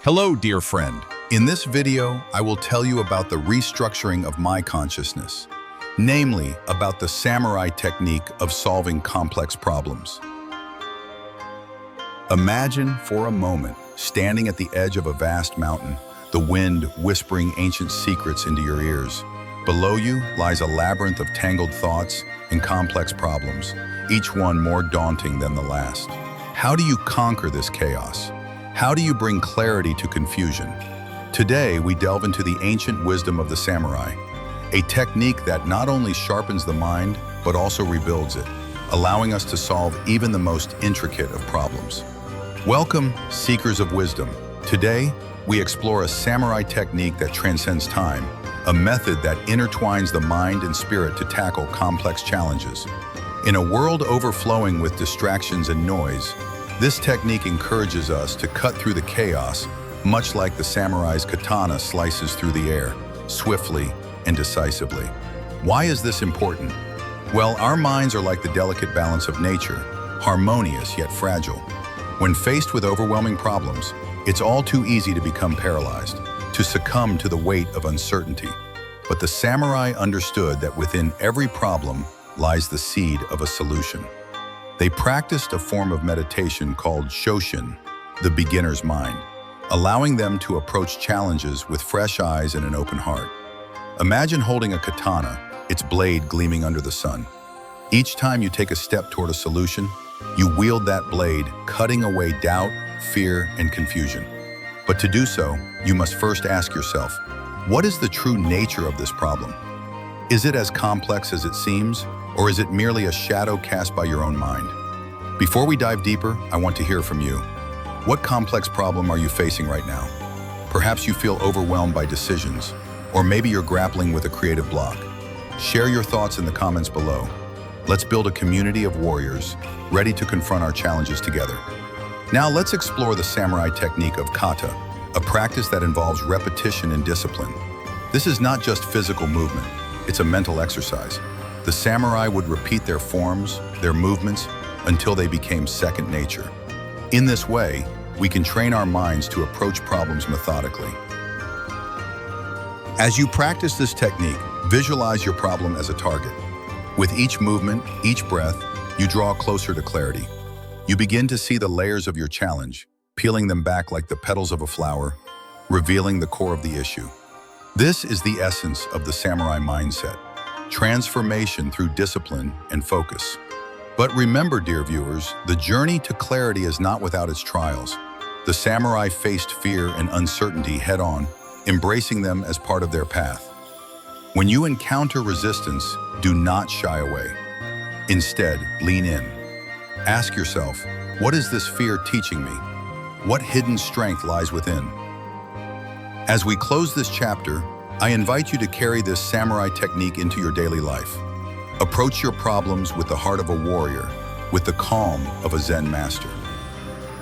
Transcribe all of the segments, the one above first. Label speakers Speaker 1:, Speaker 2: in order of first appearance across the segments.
Speaker 1: Hello, dear friend. In this video, I will tell you about the restructuring of my consciousness, namely about the samurai technique of solving complex problems. Imagine for a moment standing at the edge of a vast mountain, the wind whispering ancient secrets into your ears. Below you lies a labyrinth of tangled thoughts and complex problems, each one more daunting than the last. How do you conquer this chaos? How do you bring clarity to confusion? Today, we delve into the ancient wisdom of the samurai, a technique that not only sharpens the mind, but also rebuilds it, allowing us to solve even the most intricate of problems. Welcome, seekers of wisdom. Today, we explore a samurai technique that transcends time, a method that intertwines the mind and spirit to tackle complex challenges. In a world overflowing with distractions and noise, this technique encourages us to cut through the chaos, much like the samurai's katana slices through the air, swiftly and decisively. Why is this important? Well, our minds are like the delicate balance of nature, harmonious yet fragile. When faced with overwhelming problems, it's all too easy to become paralyzed, to succumb to the weight of uncertainty. But the samurai understood that within every problem lies the seed of a solution. They practiced a form of meditation called Shoshin, the beginner's mind, allowing them to approach challenges with fresh eyes and an open heart. Imagine holding a katana, its blade gleaming under the sun. Each time you take a step toward a solution, you wield that blade, cutting away doubt, fear, and confusion. But to do so, you must first ask yourself, what is the true nature of this problem? Is it as complex as it seems, or is it merely a shadow cast by your own mind? Before we dive deeper, I want to hear from you. What complex problem are you facing right now? Perhaps you feel overwhelmed by decisions, or maybe you're grappling with a creative block. Share your thoughts in the comments below. Let's build a community of warriors, ready to confront our challenges together. Now let's explore the samurai technique of kata, a practice that involves repetition and discipline. This is not just physical movement, it's a mental exercise. The samurai would repeat their forms, their movements, until they became second nature. In this way, we can train our minds to approach problems methodically. As you practice this technique, visualize your problem as a target. With each movement, each breath, you draw closer to clarity. You begin to see the layers of your challenge, peeling them back like the petals of a flower, revealing the core of the issue. This is the essence of the samurai mindset, transformation through discipline and focus. But remember, dear viewers, the journey to clarity is not without its trials. The samurai faced fear and uncertainty head-on, embracing them as part of their path. When you encounter resistance, do not shy away. Instead, lean in. Ask yourself, what is this fear teaching me? What hidden strength lies within? As we close this chapter, I invite you to carry this samurai technique into your daily life. Approach your problems with the heart of a warrior, with the calm of a Zen master.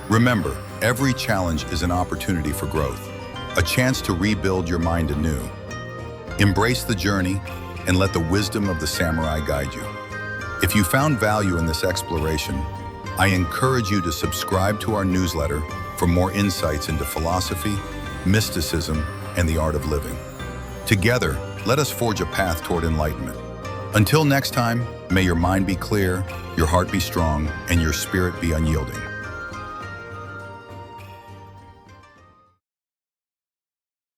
Speaker 1: Remember, every challenge is an opportunity for growth, a chance to rebuild your mind anew. Embrace the journey and let the wisdom of the samurai guide you. If you found value in this exploration, I encourage you to subscribe to our newsletter for more insights into philosophy, mysticism, and the art of living. Together, let us forge a path toward enlightenment. Until next time, may your mind be clear, your heart be strong, and your spirit be unyielding.